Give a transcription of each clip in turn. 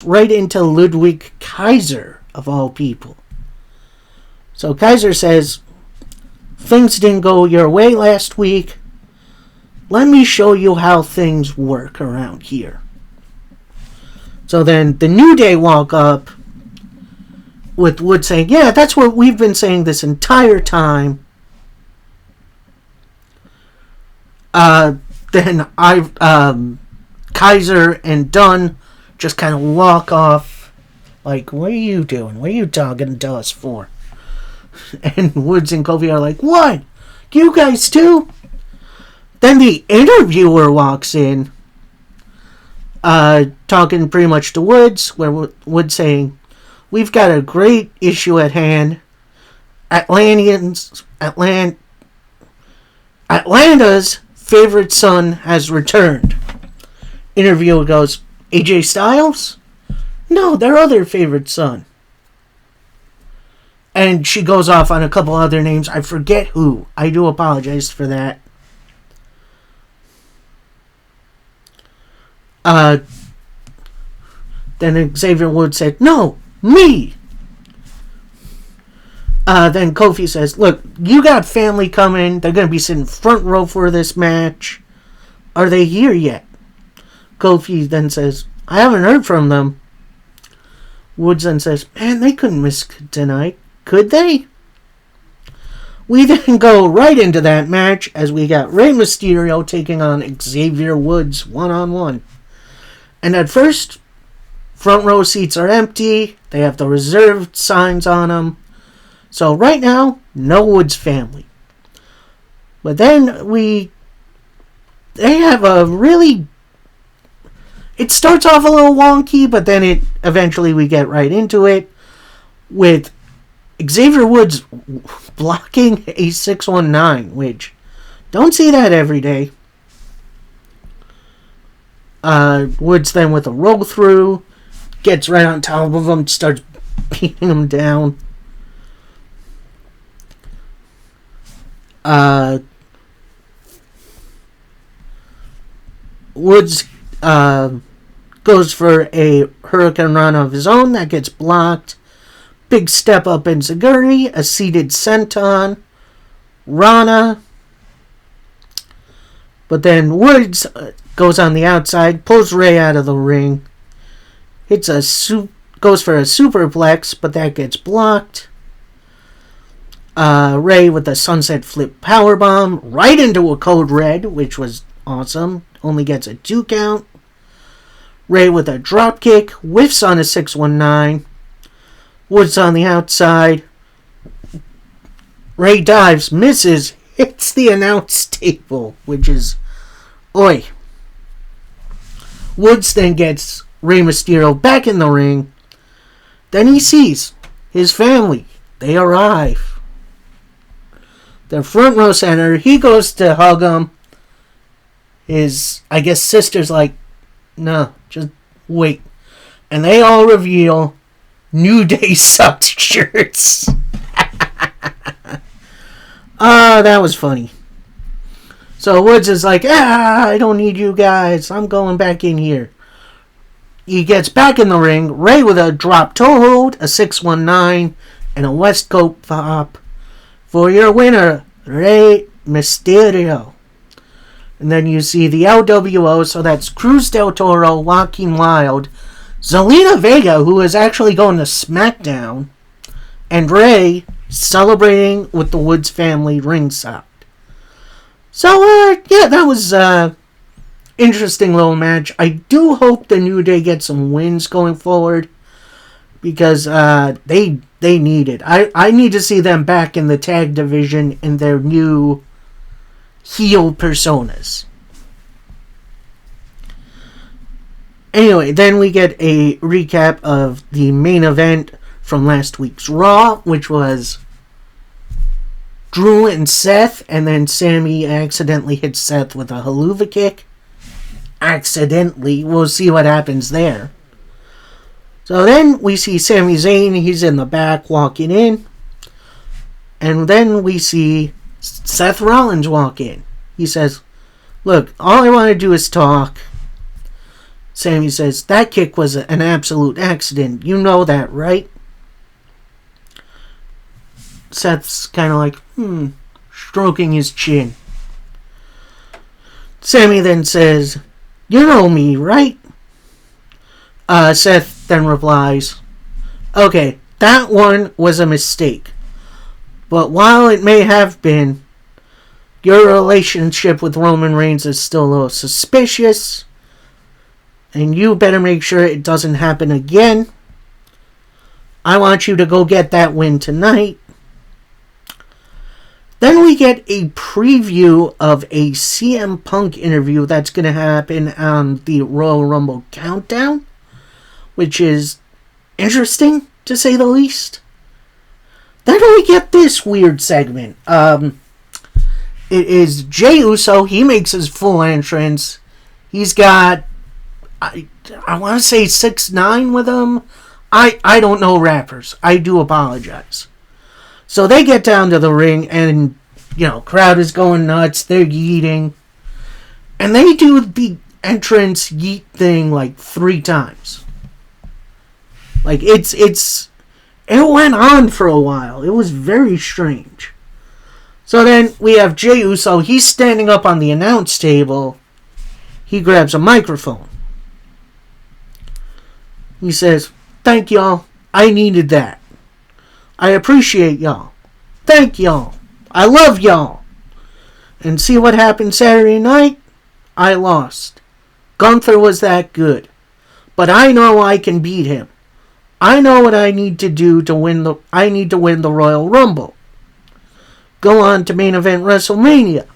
right into Ludwig Kaiser, of all people. So Kaiser says, things didn't go your way last week. Let me show you how things work around here. So then the New Day walk up with Wood saying, yeah, that's what we've been saying this entire time. Then Kaiser and Dunn just kind of walk off like, what are you doing? What are you talking to us for? And Woods and Kofi are like, what? You guys too? Then the interviewer walks in, talking pretty much to Woods, where Woods saying, we've got a great issue at hand. Atlanta's favorite son has returned. Interviewer goes, AJ Styles? No, their other favorite son. And she goes off on a couple other names. I forget who. I do apologize for that. Then Xavier Woods said, no, me. Then Kofi says, look, you got family coming. They're going to be sitting front row for this match. Are they here yet? Kofi then says, I haven't heard from them. Woods then says, man, they couldn't miss tonight. Could they? We then go right into that match as we got Rey Mysterio taking on Xavier Woods one-on-one. And at first, front row seats are empty. They have the reserved signs on them. So right now, no Woods family. But then they have a really, it starts off a little wonky, but then eventually we get right into it with Xavier Woods blocking a 619, which don't see that every day. Woods then with a roll through, gets right on top of him, starts beating him down. Woods goes for a Hurricane Run of his own that gets blocked. Big step up in Zaguri, a seated senton, Rana. But then Woods goes on the outside, pulls Rey out of the ring, goes for a superplex, but that gets blocked. Rey with a sunset flip powerbomb right into a code red, which was awesome. Only gets a 2 count. Rey with a drop kick, whiffs on a 619. Woods on the outside. Rey dives, misses, hits the announce table, which is oi. Woods then gets Rey Mysterio back in the ring. Then he sees his family. They arrive. They're front row center. He goes to hug them. His, I guess, sister's like, no, just wait. And they all reveal New Day sucked shirts. That was funny. So Woods is like, I don't need you guys. I'm going back in here. He gets back in the ring. Rey with a drop toe hold, a 619, and a Westcoat pop for your winner, Rey Mysterio. And then you see the LWO, so that's Cruz del Toro, Joaquin Wilde, Zelina Vega, who is actually going to SmackDown, and Rey celebrating with the Woods family ringside. So, yeah, that was interesting little match. I do hope the New Day get some wins going forward, because they need it. I need to see them back in the tag division in their new heel personas. Anyway, then we get a recap of the main event from last week's Raw, which was Drew and Seth, and then Sammy accidentally hit Seth with a haluva kick. Accidentally. We'll see what happens there. So then we see Sami Zayn. He's in the back walking in. And then we see Seth Rollins walk in. He says, look, all I want to do is talk. Sammy says, that kick was an absolute accident. You know that, right? Seth's kind of like, stroking his chin. Sammy then says, you know me, right? Seth then replies, okay, that one was a mistake. But while it may have been, your relationship with Roman Reigns is still a little suspicious. And you better make sure it doesn't happen again. I want you to go get that win tonight. Then we get a preview of a CM Punk interview that's going to happen on the Royal Rumble Countdown, which is interesting, to say the least. Then we get this weird segment. It is Jey Uso. He makes his full entrance. He's got, I want to say 6ix9ine with him. I don't know rappers. I do apologize. So they get down to the ring and, crowd is going nuts. They're yeeting. And they do the entrance yeet thing like 3 times. Like, it went on for a while. It was very strange. So then we have Jey Uso. He's standing up on the announce table. He grabs a microphone. He says, thank y'all. I needed that. I appreciate y'all. Thank y'all. I love y'all. And see what happened Saturday night? I lost. Gunther was that good. But I know I can beat him. I know what I need to do to win the Royal Rumble. Go on to main event WrestleMania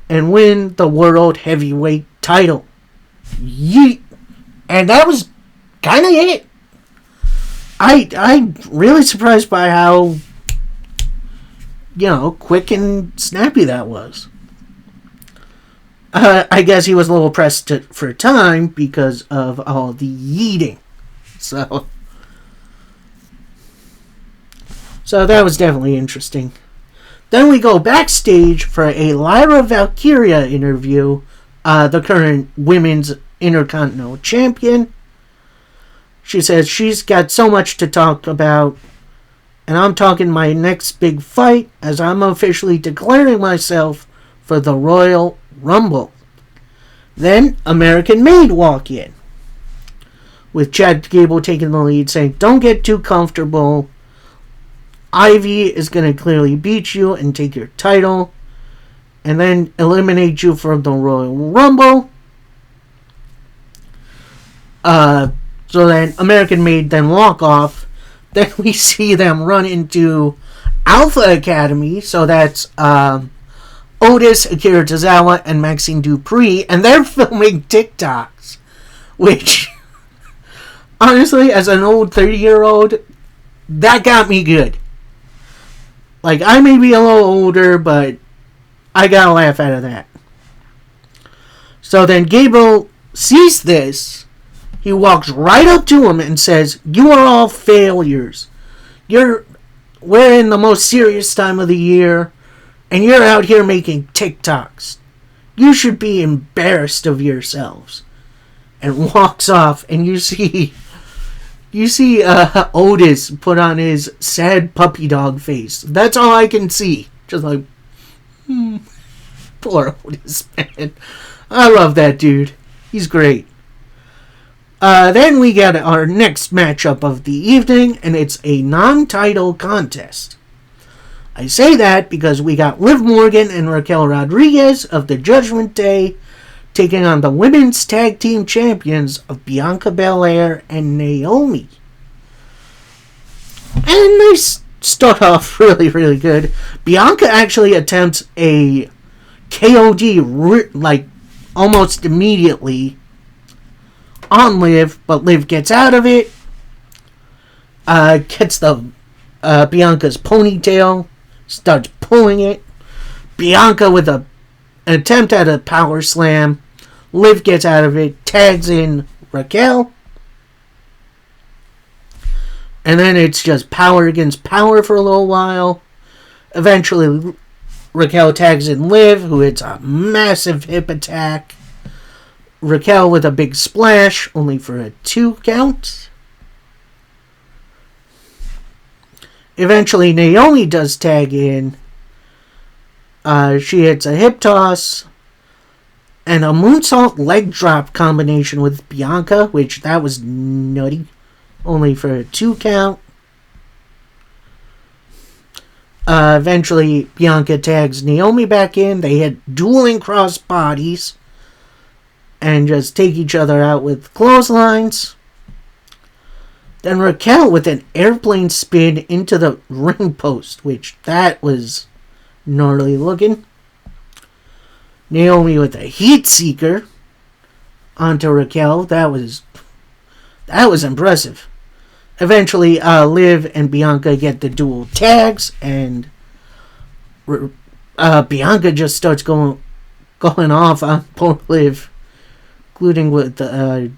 and win the World Heavyweight title. Yeet. And that was kind of it. I'm really surprised by how, quick and snappy that was. I guess he was a little pressed for time because of all the yeeting. So that was definitely interesting. Then we go backstage for a Lyra Valkyria interview, the current Women's Intercontinental Champion. She says she's got so much to talk about, and I'm talking my next big fight as I'm officially declaring myself for the Royal Rumble. Then American Made walk in, with Chad Gable taking the lead, saying, don't get too comfortable. Ivy is going to clearly beat you and take your title, and then eliminate you from the Royal Rumble. So then American Made then walk off. Then we see them run into Alpha Academy. So that's Otis, Akira Tozawa, and Maxine Dupree. And they're filming TikToks. Which, honestly, as an old 30-year-old, that got me good. Like, I may be a little older, but I got a laugh out of that. So then Gable sees this. He walks right up to him and says, you are all failures. We're in the most serious time of the year, and you're out here making TikToks. You should be embarrassed of yourselves. And walks off, and you see Otis put on his sad puppy dog face. That's all I can see. Just like, poor Otis, man. I love that dude. He's great. Then we get our next matchup of the evening, and it's a non-title contest. I say that because we got Liv Morgan and Raquel Rodriguez of the Judgment Day taking on the women's tag team champions of Bianca Belair and Naomi. And they start off really, really good. Bianca actually attempts a KOD almost immediately on Liv, but Liv gets out of it, gets the Bianca's ponytail, starts pulling it. Bianca with an attempt at a power slam. Liv gets out of it, tags in Raquel, and then it's just power against power for a little while. Eventually, Raquel tags in Liv, who hits a massive hip attack. Raquel with a big splash, only for a 2 count. Eventually, Naomi does tag in. She hits a hip toss and a moonsault leg drop combination with Bianca, which that was nutty. Only for a 2 count. Eventually, Bianca tags Naomi back in. They hit dueling cross bodies and just take each other out with clotheslines. Then Raquel with an airplane spin into the ring post, which that was gnarly looking. Naomi with a heat seeker onto Raquel. That was impressive. Eventually, Liv and Bianca get the dual tags, and Bianca just starts going off on poor Liv, including with a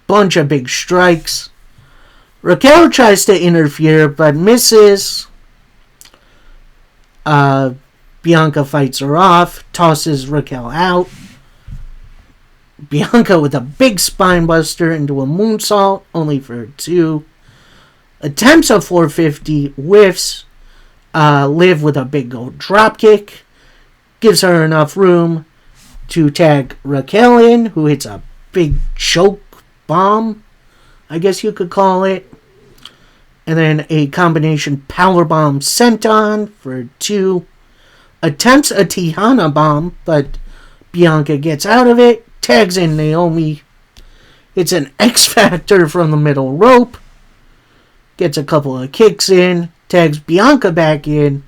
bunch of big strikes. Raquel tries to interfere, but misses. Bianca fights her off, tosses Raquel out. Bianca with a big spine buster into a moonsault, only for 2. Attempts a 450, whiffs. Liv with a big old drop kick. Gives her enough room to tag Raquel in, who hits a big choke bomb, I guess you could call it. And then a combination powerbomb senton for 2. Attempts a Tejana bomb, but Bianca gets out of it. Tags in Naomi. It's an X Factor from the middle rope. Gets a couple of kicks in. Tags Bianca back in.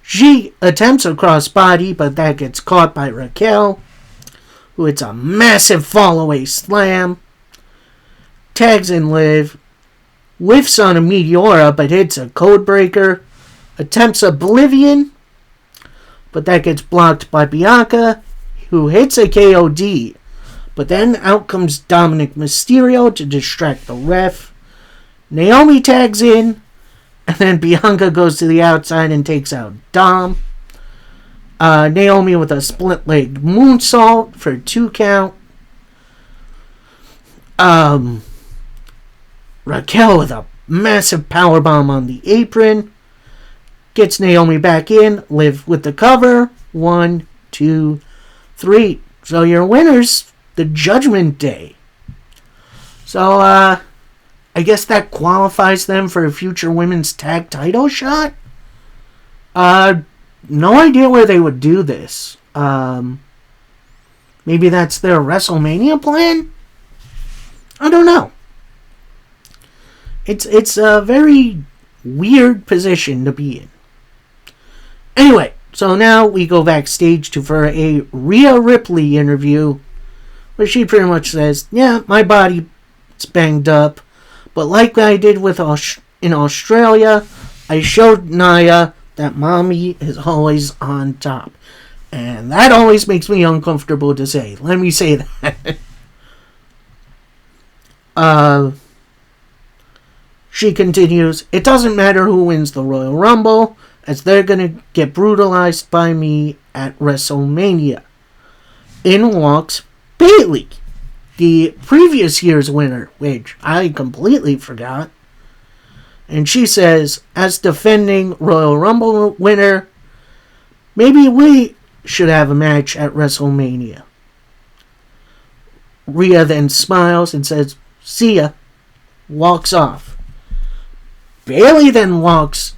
She attempts a crossbody, but that gets caught by Raquel, who hits a massive fall-away slam. Tags in Liv. Whiffs on a Meteora, but hits a Codebreaker. Attempts Oblivion, but that gets blocked by Bianca, who hits a KOD. But then out comes Dominic Mysterio to distract the ref. Naomi tags in, and then Bianca goes to the outside and takes out Dom. Naomi with a split-legged moonsault for 2 count. Raquel with a massive powerbomb on the apron. Gets Naomi back in. Liv with the cover. 1, 2, 3. So your winners, the Judgment Day. So, I guess that qualifies them for a future women's tag title shot? No idea where they would do this. Maybe that's their WrestleMania plan? I don't know. It's a very weird position to be in. Anyway, so now we go backstage for a Rhea Ripley interview, where she pretty much says, yeah, my body's banged up, but like I did in Australia, I showed Nia that mommy is always on top. And that always makes me uncomfortable to say. Let me say that. She continues, it doesn't matter who wins the Royal Rumble, as they're going to get brutalized by me at WrestleMania. In walks Bayley, the previous year's winner, which I completely forgot. And she says, as defending Royal Rumble winner, maybe we should have a match at WrestleMania. Rhea then smiles and says, see ya. Walks off. Bayley then walks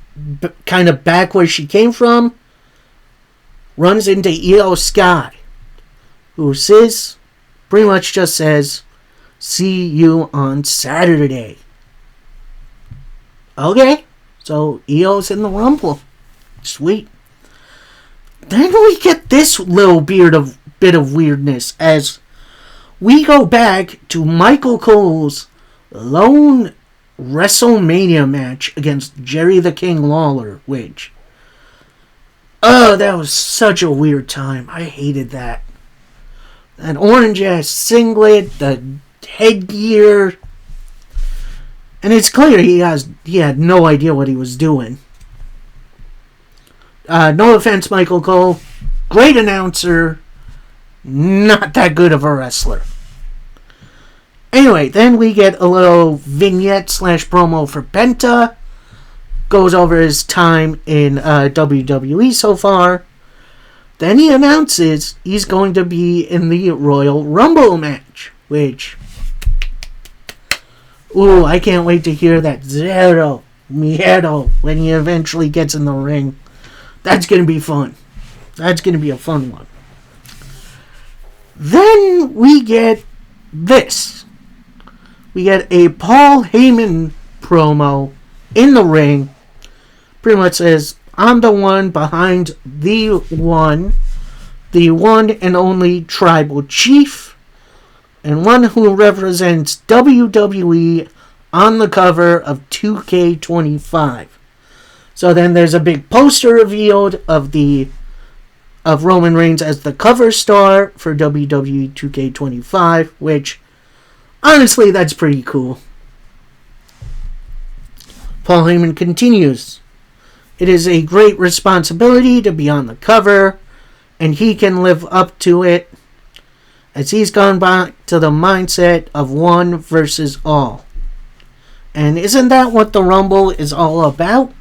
kind of back where she came from. Runs into Io Sky, who pretty much just says, see you on Saturday. Okay, so Io's in the Rumble. Sweet. Then we get this little bit of weirdness as we go back to Michael Cole's lone WrestleMania match against Jerry the King Lawler, which, that was such a weird time. I hated that. That orange ass singlet, the headgear, and it's clear he had no idea what he was doing. No offense, Michael Cole, great announcer, not that good of a wrestler. Anyway, then we get a little vignette / promo for Penta. Goes over his time in WWE so far. Then he announces he's going to be in the Royal Rumble match, which, ooh, I can't wait to hear that zero miedo when he eventually gets in the ring. That's going to be fun. That's going to be a fun one. Then we get this. We get a Paul Heyman promo in the ring. Pretty much says, I'm the one behind the one and only tribal chief, and one who represents WWE on the cover of 2K25. So then there's a big poster revealed of Roman Reigns as the cover star for WWE 2K25, which, honestly, that's pretty cool. Paul Heyman continues, it is a great responsibility to be on the cover, and he can live up to it, as he's gone back to the mindset of one versus all. And isn't that what the Rumble is all about?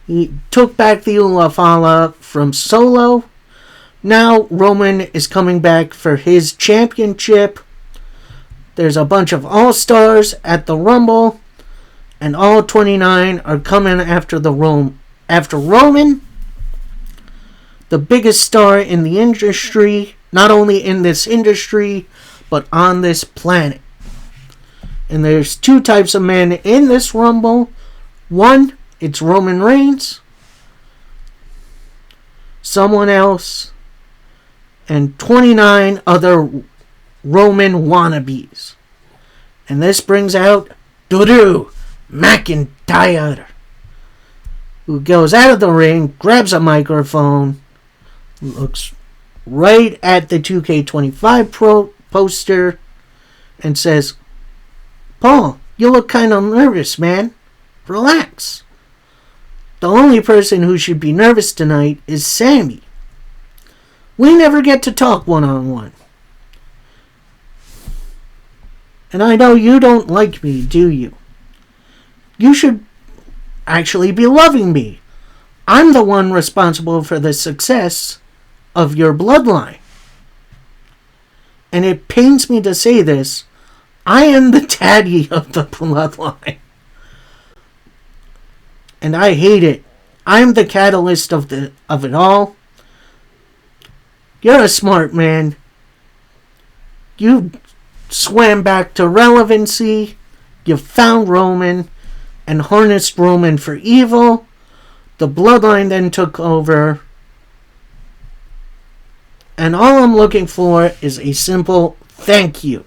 He took back the Ulafala from Solo. Now Roman is coming back for his championship. There's a bunch of all-stars at the Rumble, and all 29 are coming after Roman, the biggest star in the industry, not only in this industry, but on this planet. And there's two types of men in this Rumble. One, it's Roman Reigns, someone else, and 29 other Roman wannabes. And this brings out Drew McIntyre, who goes out of the ring, grabs a microphone, looks right at the 2K25 poster, and says, Paul, you look kind of nervous, man. Relax. The only person who should be nervous tonight is Sammy. We never get to talk one-on-one. And I know you don't like me, do you? You should actually be loving me. I'm the one responsible for the success of your bloodline. And it pains me to say this, I am the daddy of the bloodline. And I hate it. I'm the catalyst of it all. You're a smart man. You swam back to relevancy. You found Roman and harnessed Roman for evil. The bloodline then took over. And all I'm looking for is a simple thank you.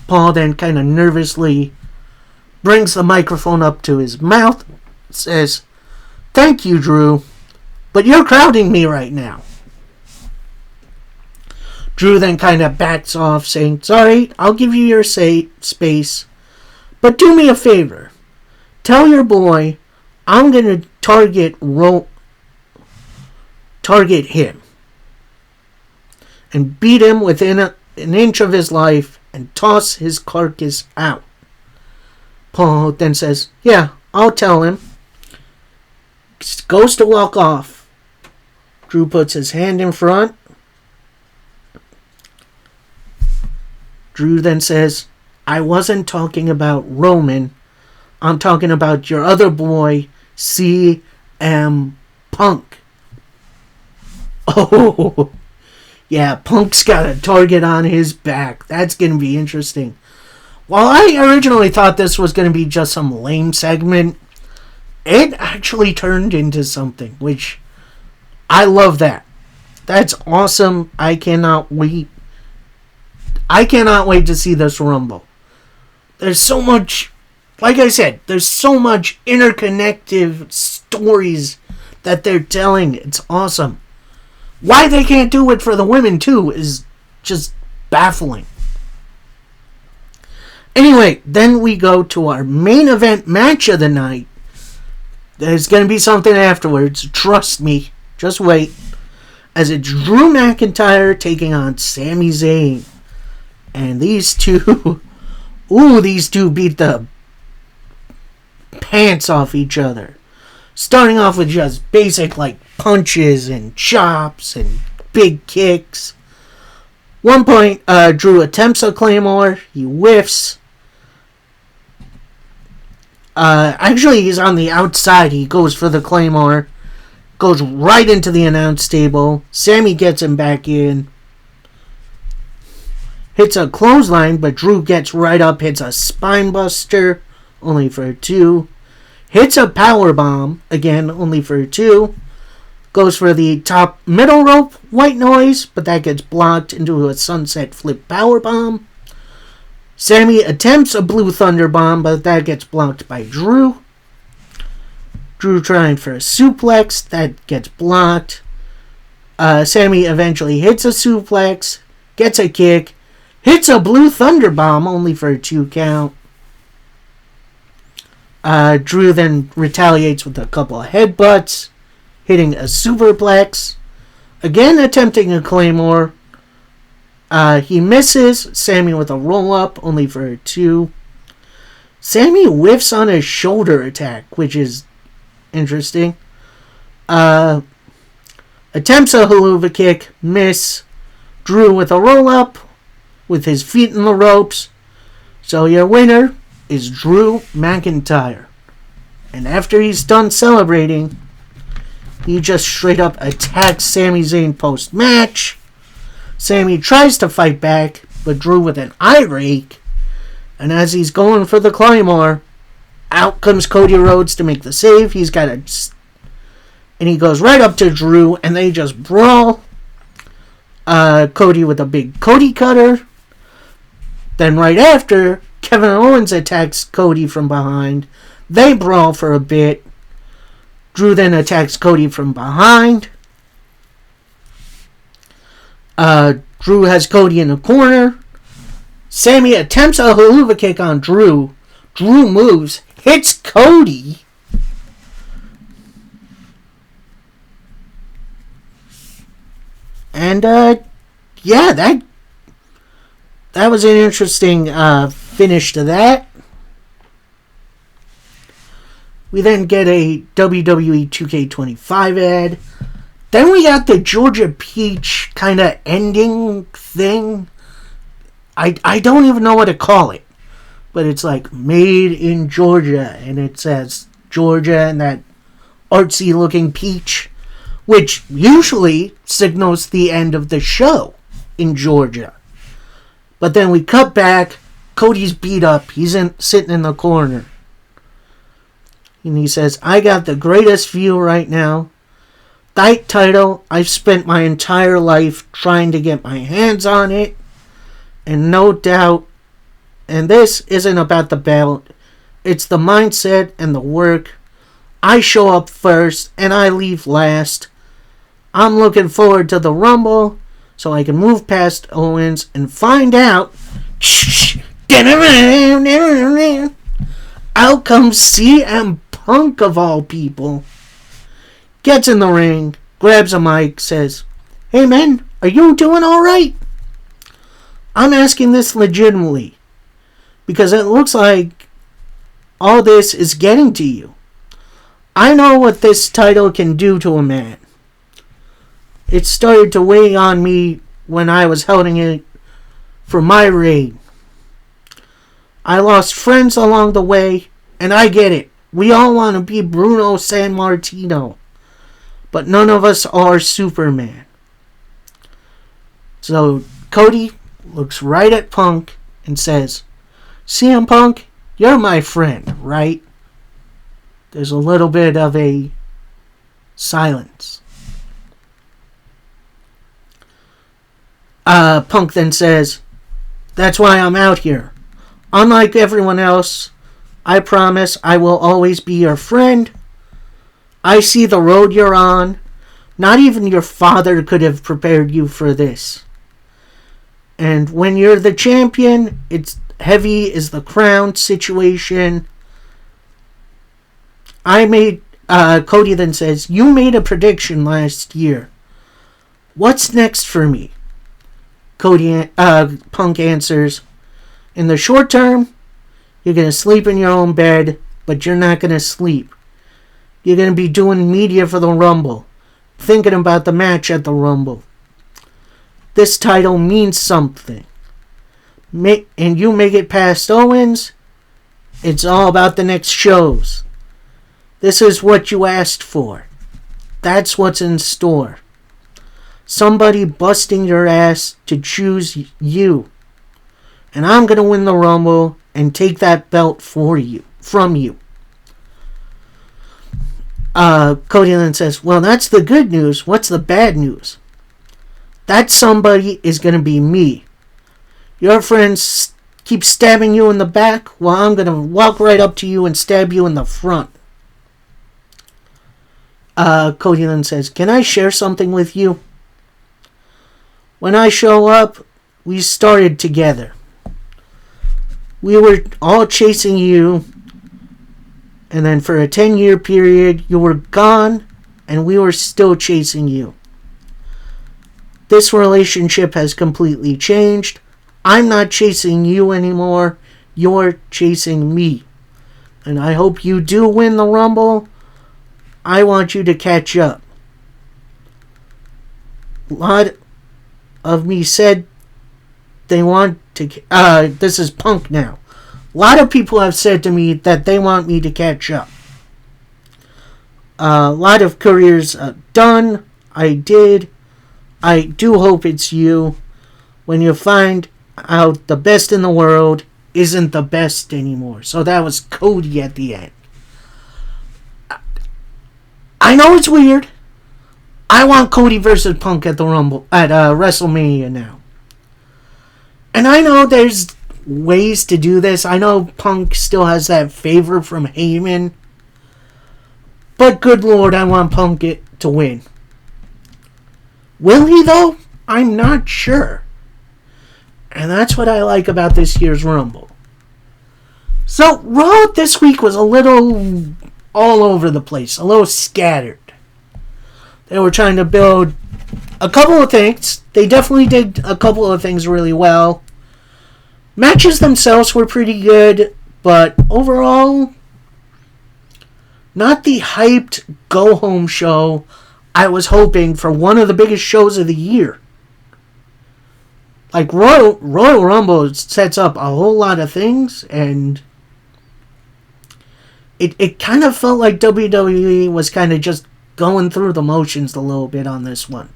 Paul then kind of nervously brings the microphone up to his mouth, says, thank you, Drew, but you're crowding me right now. Drew then kind of backs off, saying, sorry, I'll give you your space, but do me a favor. Tell your boy I'm going to target him and beat him within an inch of his life and toss his carcass out. Paul then says, yeah, I'll tell him. Goes to walk off. Drew puts his hand in front. Drew then says, I wasn't talking about Roman. I'm talking about your other boy, CM Punk. Oh, yeah, Punk's got a target on his back. That's going to be interesting. While I originally thought this was going to be just some lame segment, it actually turned into something, which I love that. That's awesome. I cannot wait. I cannot wait to see this Rumble. There's so much, like I said, there's so much interconnected stories that they're telling. It's awesome. Why they can't do it for the women too is just baffling. Anyway, then we go to our main event match of the night. There's going to be something afterwards. Trust me. Just wait. as it's Drew McIntyre taking on Sami Zayn. And these two, these two beat the pants off each other. Starting off with just basic like punches and chops and big kicks. One point, Drew attempts a Claymore. He whiffs. Actually, he's on the outside. He goes for the Claymore. Goes right into the announce table. Sami gets him back in. Hits a clothesline, but Drew gets right up. Hits a spine buster. Only for 2. Hits a powerbomb. Again, only for 2. Goes for the top middle rope white noise, but that gets blocked into a sunset flip powerbomb. Sami attempts a blue thunder bomb, but that gets blocked by Drew. Drew trying for a suplex, that gets blocked. Sami eventually hits a suplex, gets a kick, hits a blue thunder bomb, only for a 2 count. Drew then retaliates with a couple of headbutts, hitting a superplex, again attempting a Claymore. He misses. Sami with a roll-up, only for a 2. Sami whiffs on a shoulder attack, which is interesting. Attempts a haluva kick, miss. Drew with a roll-up, with his feet in the ropes. So your winner is Drew McIntyre. And after he's done celebrating, he just straight up attacks Sami Zayn post-match. Sami tries to fight back, but Drew with an eye rake. And as he's going for the Claymore, out comes Cody Rhodes to make the save. He's got a... And he goes right up to Drew, and they just brawl. Cody with a big Cody cutter. Then right after, Kevin Owens attacks Cody from behind. They brawl for a bit. Drew then attacks Cody from behind. Drew has Cody in the corner. Sami attempts a haluva kick on Drew. Drew moves, hits Cody. And, yeah, that was an interesting finish to that. We then get a WWE 2K25 ad. Then we got the Georgia Peach kind of ending thing. I don't even know what to call it. But it's like made in Georgia. And it says Georgia and that artsy looking peach. Which usually signals the end of the show in Georgia. But then we cut back. Cody's beat up. He's sitting in the corner. And he says, I got the greatest view right now. That title, I've spent my entire life trying to get my hands on it. And no doubt, and this isn't about the belt. It's the mindset and the work. I show up first and I leave last. I'm looking forward to the Rumble so I can move past Owens and find out. Out comes CM Punk of all people. Gets in the ring, grabs a mic, says, Hey man, are you doing alright? I'm asking this legitimately because it looks like all this is getting to you. I know what this title can do to a man. It started to weigh on me when I was holding it for my reign. I lost friends along the way, and I get it. We all want to be Bruno Sammartino, but none of us are Superman. So Cody looks right at Punk and says, CM Punk, you're my friend, right? There's a little bit of a silence. Punk then says, that's why I'm out here. Unlike everyone else, I promise I will always be your friend. I see the road you're on. Not even your father could have prepared you for this. And when you're the champion, it's heavy is the crown situation. Cody then says, you made a prediction last year. What's next for me? Punk answers, in the short term, you're going to sleep in your own bed, but you're not going to sleep. You're going to be doing media for the Rumble, thinking about the match at the Rumble. This title means something. And you make it past Owens, it's all about the next shows. This is what you asked for. That's what's in store. Somebody busting your ass to choose you. And I'm going to win the Rumble and take that belt from you. Cody then says, well, that's the good news. What's the bad news? That somebody is going to be me. Your friends keep stabbing you in the back, well, I'm going to walk right up to you and stab you in the front. Cody then says, can I share something with you? When I show up, we started together. We were all chasing you, and then for a 10-year period, you were gone, and we were still chasing you. This relationship has completely changed. I'm not chasing you anymore. You're chasing me. And I hope you do win the Rumble. I want you to catch up. A lot of me said they want to... this is Punk now. A lot of people have said to me that they want me to catch up. A lot of careers done. I did. I do hope it's you. When you find out the best in the world isn't the best anymore. So that was Cody at the end. I know it's weird. I want Cody versus Punk at the Rumble at WrestleMania now. And I know there's ways to do this. I know Punk still has that favor from Heyman. But good Lord, I want Punk to win. Will he though? I'm not sure. And that's what I like about this year's Rumble. So Raw this week was a little all over the place, a little scattered. They were trying to build a couple of things. They definitely did a couple of things really well. Matches themselves were pretty good, but overall, not the hyped go-home show I was hoping for one of the biggest shows of the year. Like, Royal Rumble sets up a whole lot of things, and it kind of felt like WWE was kind of just going through the motions a little bit on this one.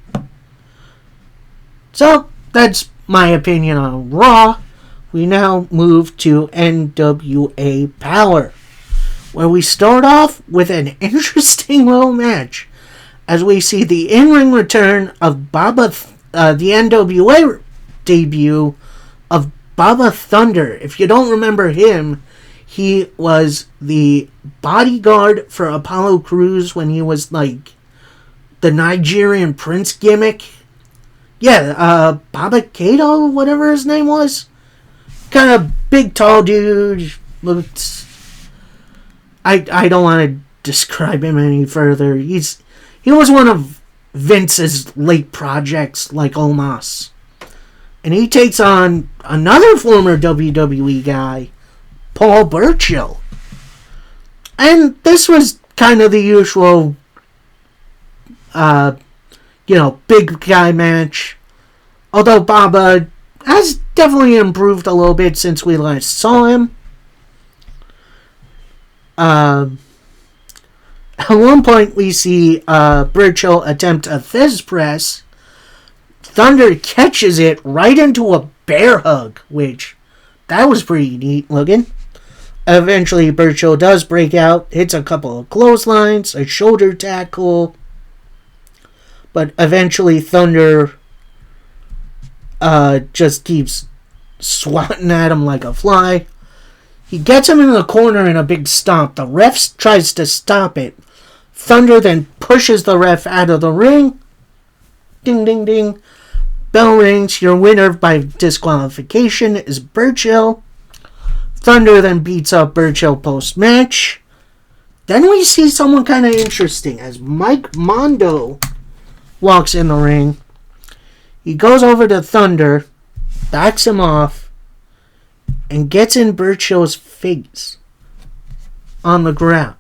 So, that's my opinion on Raw. We now move to NWA Power, where we start off with an interesting little match as we see the in-ring return of the NWA debut of Baba Thunder. If you don't remember him, he was the bodyguard for Apollo Crews when he was like the Nigerian prince gimmick. Yeah, Baba Kato, whatever his name was. Kind of big, tall dude. Looked... I don't want to describe him any further. He was one of Vince's late projects, like Omos. And he takes on another former WWE guy, Paul Burchill. And this was kind of the usual, big guy match. Although Baba has definitely improved a little bit since we last saw him. At one point we see Burchill attempt a Thesz press. Thunder catches it right into a bear hug, which that was pretty neat looking. Eventually Burchill does break out, hits a couple of clotheslines, a shoulder tackle, but eventually Thunder just keeps swatting at him like a fly. He gets him in the corner in a big stomp. The ref tries to stop it. Thunder then pushes the ref out of the ring. Ding, ding, ding. Bell rings. Your winner by disqualification is Burchill. Thunder then beats up Burchill post-match. Then we see someone kind of interesting as Mike Mondo walks in the ring. He goes over to Thunder, backs him off, and gets in Burchill's face on the ground.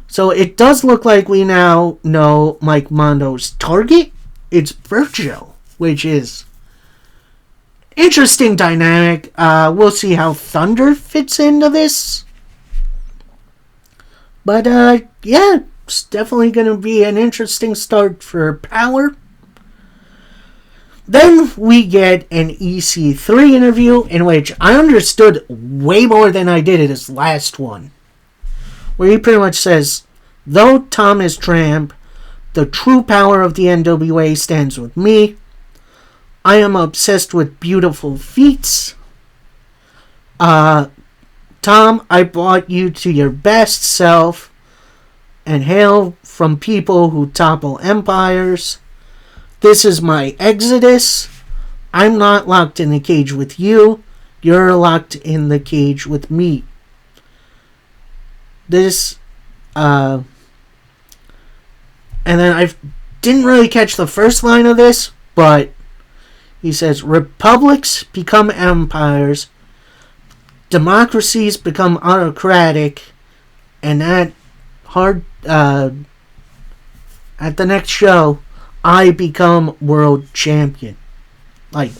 So it does look like we now know Mike Mondo's target. It's Burchill, which is interesting dynamic. We'll see how Thunder fits into this. But yeah, it's definitely going to be an interesting start for Power. Then we get an EC3 interview in which I understood way more than I did in his last one. Where he pretty much says, though Tom is tramp, the true power of the NWA stands with me. I am obsessed with beautiful feats. Tom, I brought you to your best self and hail from people who topple empires. This is my exodus. I'm not locked in the cage with you. You're locked in the cage with me. This, and then I didn't really catch the first line of this, but he says, republics become empires, democracies become autocratic, and at the next show, I become world champion. Like,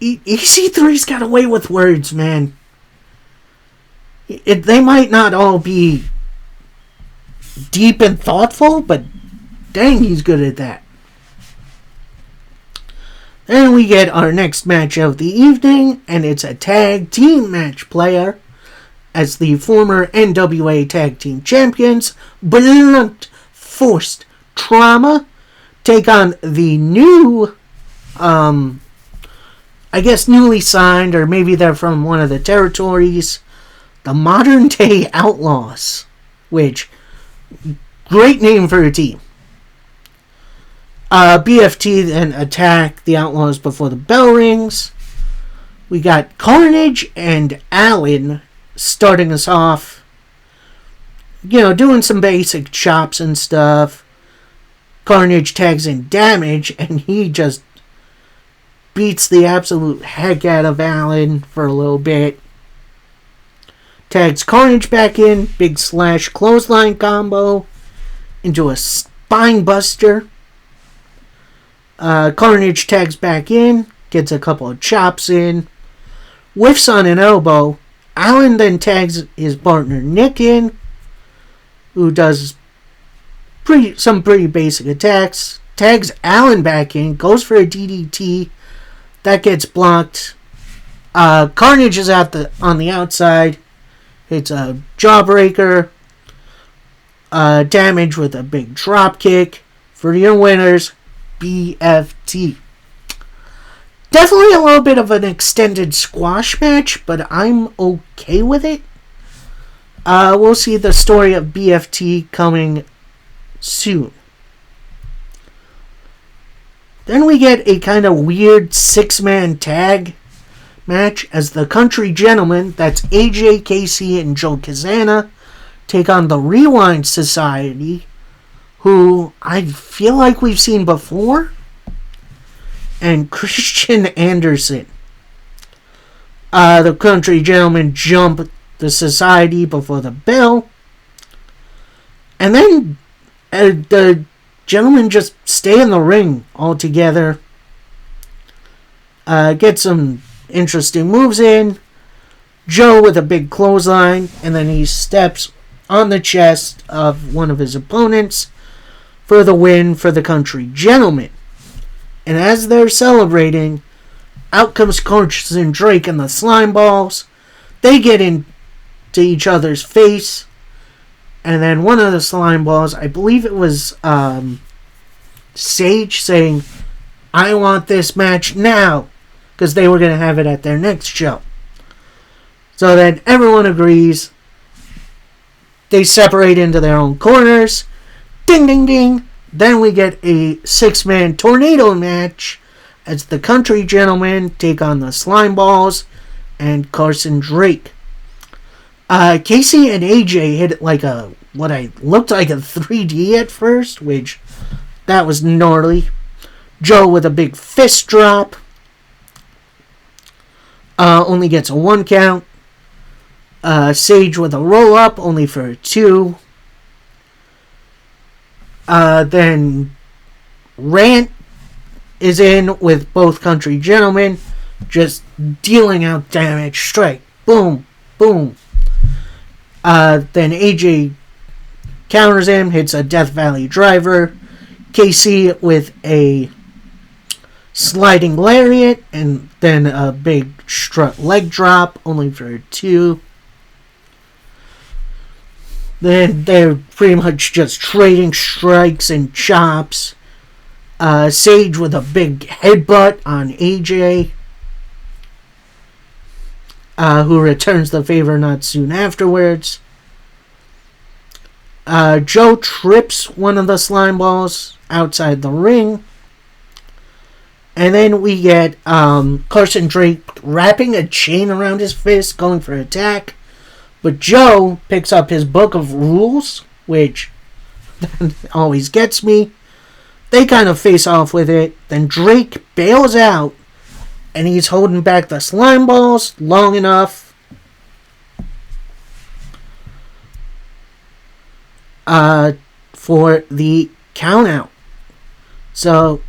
EC3's got a way with words, man. They might not all be deep and thoughtful, but dang, he's good at that. Then we get our next match of the evening, and it's a tag team match player as the former NWA Tag Team Champions, Blunt Force Trauma, take on the new, I guess newly signed, or maybe they're from one of the territories, the Modern Day Outlaws, which, great name for a team. BFT then attack the Outlaws before the bell rings. We got Carnage and Allen starting us off, doing some basic chops and stuff. Carnage tags in Damage, and he just beats the absolute heck out of Allen for a little bit. Tags Carnage back in, big slash clothesline combo into a spine buster. Carnage tags back in, gets a couple of chops in, whiffs on an elbow. Allen then tags his partner Nick in, who does some pretty basic attacks. Tags Allen back in, goes for a DDT. That gets blocked. Carnage is on the outside. It's a jawbreaker. Damage with a big drop kick. For your winners, BFT. Definitely a little bit of an extended squash match, but I'm okay with it. We'll see the story of BFT coming soon. Then we get a kind of weird 6-man tag match as the Country Gentlemen, that's AJ, Casey, and Joe Kazana, take on the Rewind Society, who I feel like we've seen before, and Christian Anderson. The Country Gentlemen jump the Society before the bell, and then the Gentlemen just stay in the ring altogether. Get some interesting moves in. Joe with a big clothesline, and then he steps on the chest of one of his opponents for the win for the Country Gentlemen. And as they're celebrating, out comes Carson Drake and the Slime Balls. They get into each other's face, and then one of the Slime Balls, I believe it was Sage, saying, "I want this match now," because they were going to have it at their next show. So then everyone agrees. They separate into their own corners. Ding, ding, ding. Then we get a 6-man tornado match as the Country Gentlemen take on the Slime Balls and Carson Drake. Casey and AJ hit like what I looked like a 3D at first, which That was gnarly. Joe with a big fist drop. Only gets a 1 count. Sage with a roll up, only for a 2. Then Rant is in with both Country Gentlemen, just dealing out damage straight. Boom, boom. Then AJ counters him, hits a Death Valley driver. KC with a sliding lariat, and then a big strut leg drop, only for a 2. Then they're pretty much just trading strikes and chops. Sage with a big headbutt on AJ, who returns the favor not soon afterwards. Joe trips one of the slime balls outside the ring. And then we get Carson Drake wrapping a chain around his fist, going for attack. But Joe picks up his book of rules, which always gets me. They kind of face off with it. Then Drake bails out, and he's holding back the slime balls long enough for the count out. So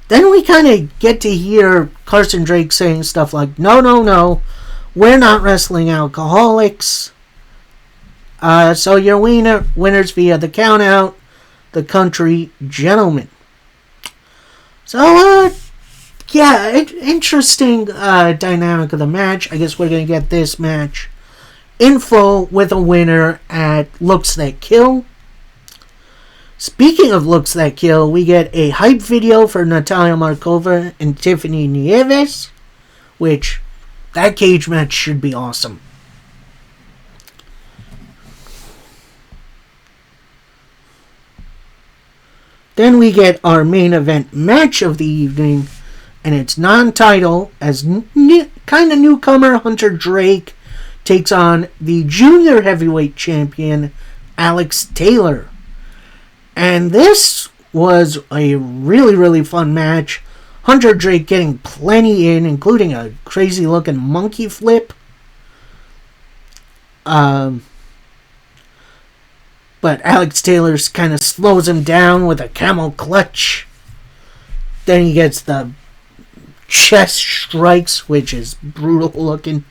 then we kind of get to hear Carson Drake saying stuff like, no, we're not wrestling alcoholics. So your winners via the count out, the Country Gentlemen. So, interesting dynamic of the match. I guess we're going to get this match in full with a winner at Looks That Kill. Speaking of Looks That Kill, we get a hype video for Natalia Markova and Tiffany Nieves, which, that cage match should be awesome. Then we get our main event match of the evening, and it's non-title, as kind of newcomer Hunter Drake takes on the junior heavyweight champion Alex Taylor. And this was a really, really fun match. Hunter Drake getting plenty in, including a crazy looking monkey flip. But Alex Taylor kind of slows him down with a camel clutch. Then he gets the chest strikes, which is brutal looking.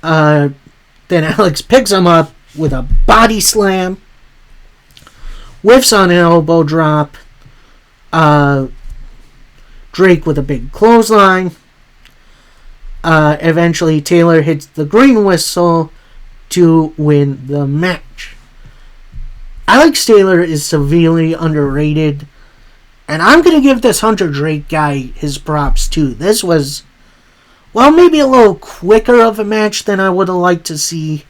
Then Alex picks him up with a body slam. Whiffs on an elbow drop. Drake with a big clothesline. Eventually Taylor hits the green whistle to win the match. Alex Taylor is severely underrated, and I'm going to give this Hunter Drake guy his props too. This was, well, maybe a little quicker of a match than I would have liked to see.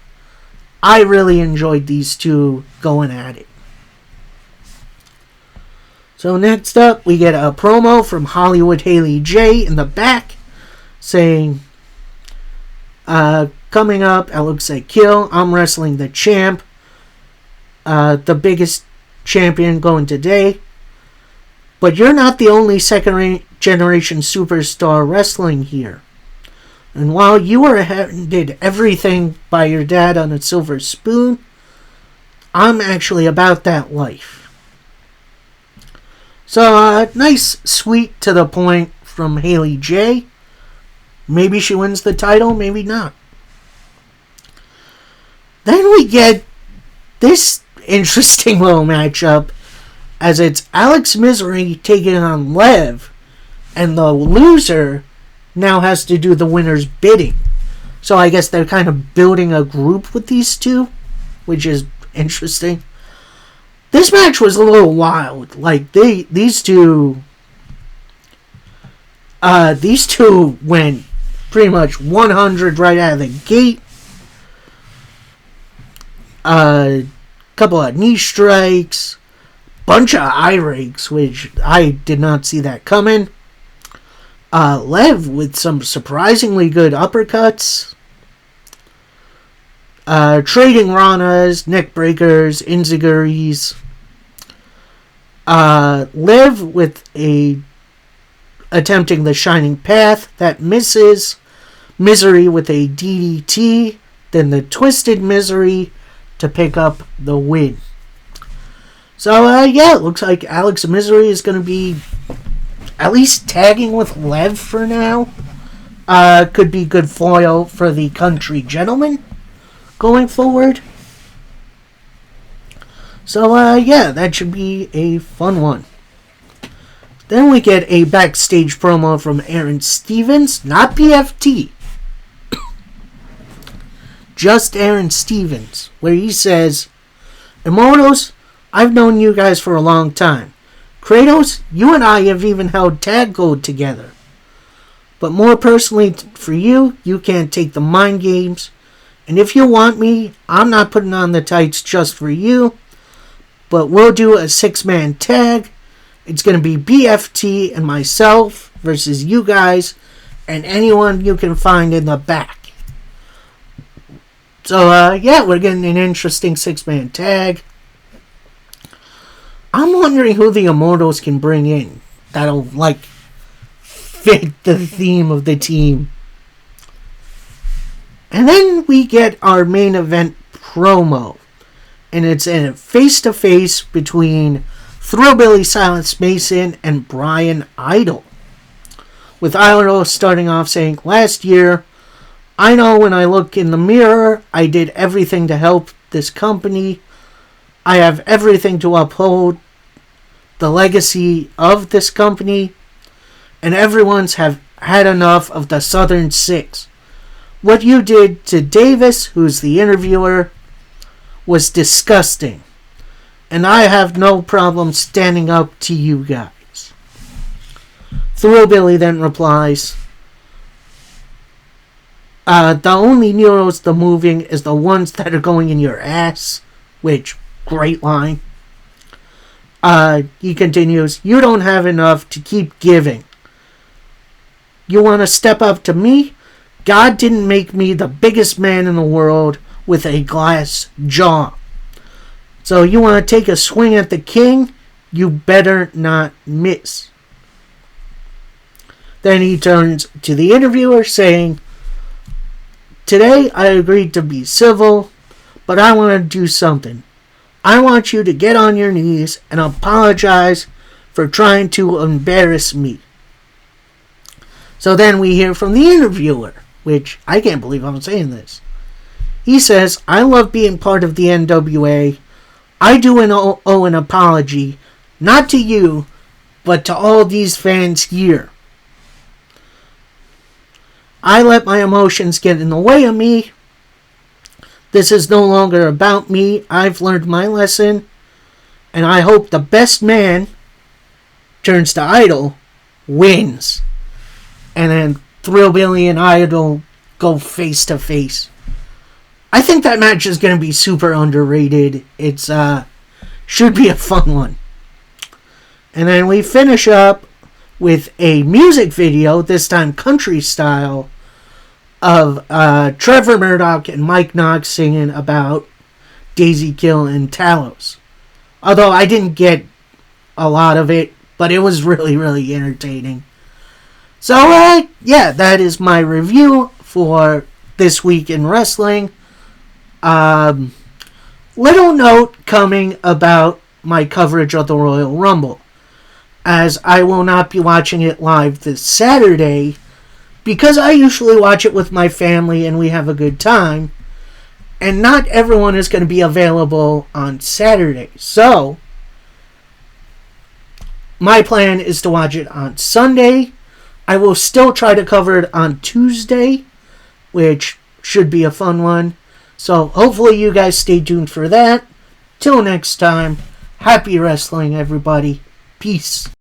I really enjoyed these two going at it. So next up, we get a promo from Hollywood Haley J in the back saying, coming up, at Looks Like Kill, I'm wrestling the champ, the biggest champion going today. But you're not the only second-generation superstar wrestling here. And while you were handed everything by your dad on a silver spoon, I'm actually about that life. So, nice, sweet, to the point from Haley J. Maybe she wins the title, maybe not. Then we get this interesting little matchup, as it's Alex Misery taking on Lev, and the loser now has to do the winner's bidding. So I guess they're kind of building a group with these two, which is interesting. This match was a little wild. Like, these two went pretty much 100 right out of the gate. Couple of knee strikes, bunch of eye rakes, which I did not see that coming. Lev with some surprisingly good uppercuts. trading Ranas, neck breakers, enziguris. Liv with attempting the Shining Path that misses. Misery with a DDT. Then the Twisted Misery to pick up the win. So, it looks like Alex Misery is going to be at least tagging with Lev for now. Could be good foil for the Country Gentleman going forward. So, that should be a fun one. Then we get a backstage promo from Aaron Stevens, not PFT. Just Aaron Stevens, where he says, Immortals, I've known you guys for a long time. Kratos, you and I have even held tag gold together. But more personally for you, you can't take the mind games. And if you want me, I'm not putting on the tights just for you. But we'll do a 6-man tag. It's going to be BFT and myself versus you guys and anyone you can find in the back. So, we're getting an interesting 6-man tag. I'm wondering who the Immortals can bring in that'll, fit the theme of the team. And then we get our main event promo. And it's a face-to-face between Thrillbilly Silas Mason and Brian Idol. With Idol starting off saying, last year, I know when I look in the mirror, I did everything to help this company. I have everything to uphold the legacy of this company, and everyone's have had enough of the Southern Six. What you did to Davis, who's the interviewer, was disgusting, and I have no problem standing up to you guys. Thrillbilly then replies, the only needles the moving is the ones that are going in your ass, which, great line. He continues, you don't have enough to keep giving. You want to step up to me? God didn't make me the biggest man in the world with a glass jaw. So you want to take a swing at the king? You better not miss. Then he turns to the interviewer saying, today I agreed to be civil, but I want to do something. I want you to get on your knees and apologize for trying to embarrass me. So then we hear from the interviewer, which I can't believe I'm saying this. He says, I love being part of the NWA. I do owe an apology, not to you, but to all these fans here. I let my emotions get in the way of me. This is no longer about me. I've learned my lesson. And I hope the best man, turns to Idol, wins. And then Thrillbilly and Idol go face to face. I think that match is going to be super underrated. It's should be a fun one. And then we finish up with a music video, this time country style, of Trevor Murdoch and Mike Knox singing about Daisy Kill and Talos. Although I didn't get a lot of it, but it was really, really entertaining. So, that is my review for this week in wrestling. Little note coming about my coverage of the Royal Rumble, as I will not be watching it live this Saturday, because I usually watch it with my family and we have a good time, and not everyone is going to be available on Saturday. So, my plan is to watch it on Sunday. I will still try to cover it on Tuesday, which should be a fun one. So, hopefully you guys stay tuned for that. Till next time, happy wrestling, everybody. Peace.